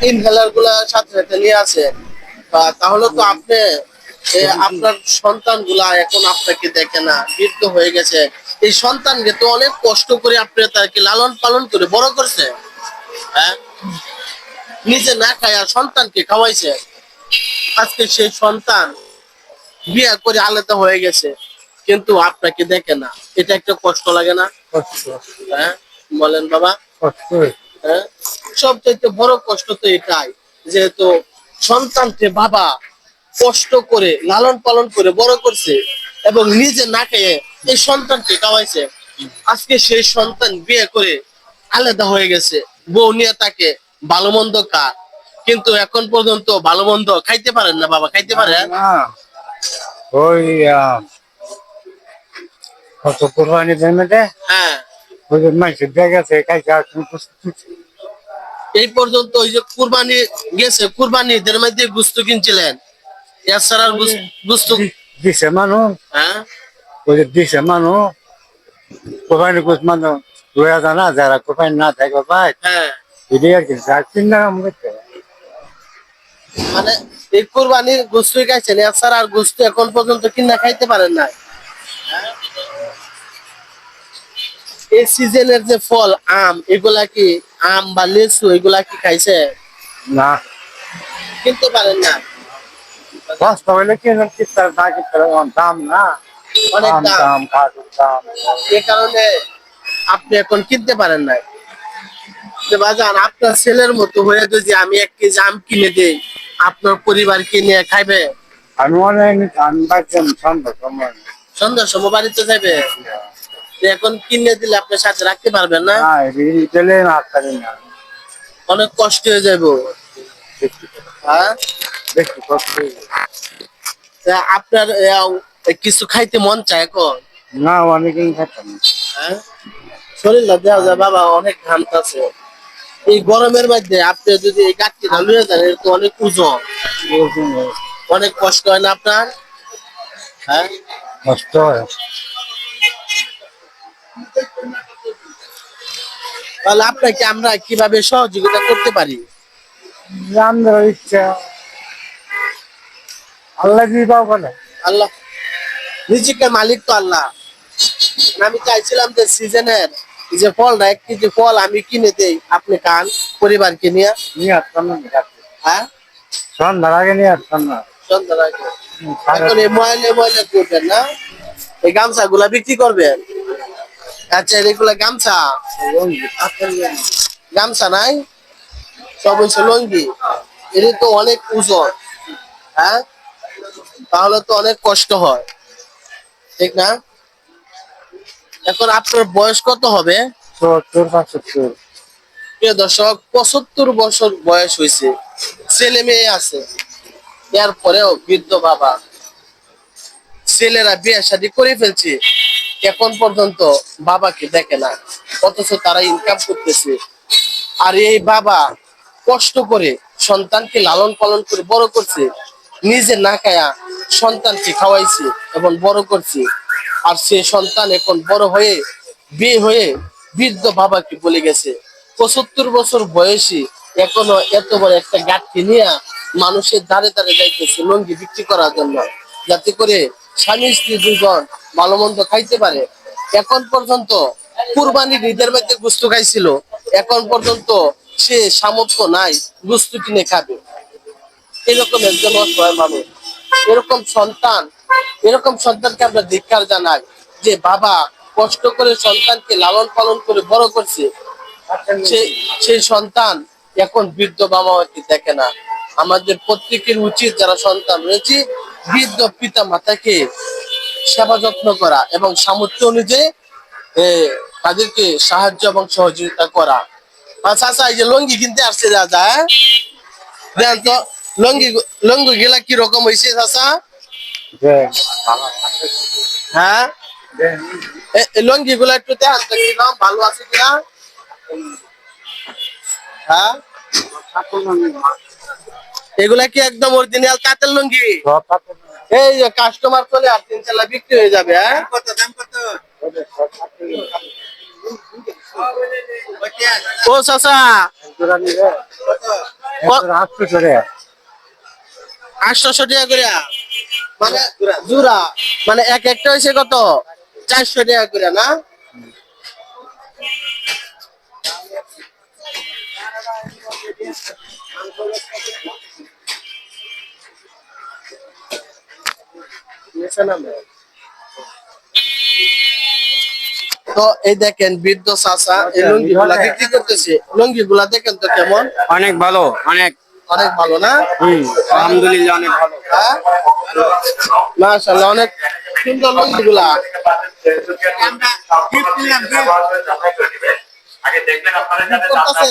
Inhaler গুলা সাথে সাথে নিয়ে আসেন, তাহলে তো আপনি আপনার সন্তান গুলা এখন আপনাকে দেখে না, বৃদ্ধ হয়ে গেছে। এই সন্তানকে তো অনেক কষ্ট করে আপনি তাকে লালন পালন করে বড় করছে। হ্যাঁ, নিজে না খায় আর সন্তানকে খাওয়াইছে। আজকে সেই সন্তান বিয়ে করে আলাদা হয়ে গেছে, কিন্তু আপনাকে দেখে না। এটা একটা কষ্ট লাগে না? হ্যাঁ, বলেন বাবা। হ্যাঁ, সবচেয়ে বড় কষ্ট তো এটাই, যেহেতু সন্তানকে বাবা কষ্ট করে লালন পালন করে বড় করছে এবং নিজে না খেয়ে এই সন্তানকে খাওয়াইছে। আজকে সেই সন্তান বিয়ে করে আলাদা হয়ে গেছে, বউ নিয়ে তাকে ভালো মন্দ খা, কিন্তু এখন পর্যন্ত ভালো মন্দ খাইতে পারেন না। বাবা খাইতে পারেন না ওই কত কোরবানি দেন দে হ্যাঁ, ওই যে মাইসের জায়গা আছে খাইছে আর তুমি এই পর্যন্ত ওই যে কুরবানি গেছে, কুরবানি ঈদের মধ্যে গুস্ত কিনছিলেন, এছাড়া আর গুস্ত। দিছে মানুষ হ্যাঁ, ওই যে দিছে মানুষ কোরবানি কুছ মানুষ লয়া জানা যারা কোরবানি না থাকে ভাই হ্যাঁ, এটাই আর কি যার চিন্তা করতে মানে এই কুরবানির গোস্তই খাইছেন, এছাড়া আর গোস্ত এখন পর্যন্ত কিনা খাইতে পারেন না। এই সিজনের যে ফল আম, এগুলা কি আম বা লিচু এগুলা কি খাইছে? না কিনতে পারেন না, সস্তা হইলে কিনে কিস্তার না কিনতে দাম না অনেক আম দাম। দাম কাজুর দাম এ কারণে আপনি এখন কিনতে পারেন না। যে বাজান, আপনার ছেলের মতো হয়ে যদি আমি 1 কেজি আম কিনে দেই, আপনার পরিবার কিনে খাইবে? আমি অনেক আমি পাচ্ছি সন্ধ্যা সময় সন্ধ্যার সময় বাড়িতে যাবে, তো এখন কিনে দিলে আপনার সাথে রাখতে পারবেন না, না রিটেলে না পারি না অনেক কষ্ট হয়ে যাবো। হ্যাঁ, বেশি কষ্ট তা আপনার কিছু খাইতে মন চায় এখন? না অনেকেই খেতাম হ্যাঁ, শরীর দেওয়া যায় বাবা, অনেক ঘামতাছে। এই গরমের মধ্যে আপনি যদি এই গাছটিটা লুয়ে যান, এটা তো অনেক ওজন, অনেক কষ্ট হয় না আপনার? হ্যাঁ, কষ্ট হয় তাহলে আপনাকে আমরা কিভাবে সহযোগিতা করতে পারি? আমাদের ইচ্ছা আল্লাহ কি পাও বলে আল্লাহ, রিজিকের মালিক তো আল্লাহ। আমি চাইছিলাম যে সিজনের যে ফলটা, 1 কেজি ফল আমি কিনে দেই, আপনি খান পরিবারকে নিয়ে। নিয়ে আসতাম না হ্যাঁ, সন্ধ্যার আগে নিয়ে আসতাম না সন্ধ্যার আগে। এখন এই ময়লে ময়লে করবেন না, এই গামছা গুলা বিক্রি করবেন। আচ্ছা, এগুলা গামছা, গামছা নাই, সব হচ্ছে লঙ্গি। এর তো অনেক ওজন। হ্যাঁ, তাহলে তো অনেক কষ্ট হয়, ঠিক না? এখন আপনার বয়স কত হবে? 70 75 প্রিয় দর্শক, 75 বছর বয়স হয়েছে, ছেলে মেয়ে আছে, এরপরেও বৃদ্ধ বাবা। ছেলেরা বিয়ে শাদী করে ফেলছে, এখন পর্যন্ত বাবাকে দেখে না, অথচ তারা ইনকাম করতেছে। আর এই বাবা কষ্ট করে সন্তানকে লালন পালন করে বড় করছে, নিজে না খায়া সন্তানকে খাওয়াইছে এবং বড় করছে। আর সে সন্তান এখন বড় হয়ে বিয়ে হয়ে বৃদ্ধ বাবাকে বলে গেছে। 75 বছর বয়সী এখনো এত বড় একটা গাঠি নিয়ে মানুষের ধারে ধারে যাইতেছে লঙ্গি বিক্রি করার জন্য, যাতে করে স্বামী স্ত্রী দুজন ভালো মন্দ খাইতে পারে। এখন পর্যন্ত কুরবানির ঈদের মধ্যে গোস্ত খাইছিল, এখন পর্যন্ত সে সামর্থ্য নাই গোস্ত কিনে খাবে। এরকম একজন অসহায় মানুষ, এরকম সন্তান, এরকম সন্তানকে আমরা ধিক্কার জানাই, যে বাবা কষ্ট করে সন্তানকে লালন পালন করে বড় করছে, সেই সন্তান এখন বৃদ্ধ বাবা মাকে দেখে না। আমাদের প্রত্যেকের উচিত, যারা সন্তান রয়েছে, বৃদ্ধ পিতা মাতাকে সেবা যত্ন করা এবং সামর্থ্য অনুযায়ী তাদেরকে সাহায্য এবং সহযোগিতা করা। আচ্ছা আচ্ছা, এই যে লঙ্গি কিনতে আসছে দাদা, দেন তো লঙ্গি, লঙ্গি গেলা কি রকম হয়েছে চাচা? হ্যাঁ, লঙ্গি গুলা একটু দেখান তো কিরকম, ভালো আছে কিনা? হ্যাঁ, এগুলা কি একদম অরিজিনাল তাঁতের লুঙ্গি? এই যে কাস্টমার চলে আসছে, ইনশাল্লাহ বিক্রি হয়ে যাবে। হ্যাঁ, কত দাম কত? ও চাচা, 800 করে 800 টাকা করে মানে জোড়া মানে এক একটা হয়েছে কত 400 টাকা করে না তো এই দেখেন বৃদ্ধ চাচা এই লুঙ্গি গুলা বিক্রি করতেছে লুঙ্গি গুলা দেখেন তো কেমন অনেক ভালো অনেক অনেক ভালো না আলহামদুলিল্লাহ অনেক ভালো হ্যাঁ মাশাআল্লাহ অনেক সুন্দর লুঙ্গি গুলা আগে দেখবেন আপনারা যাতে করতেছে।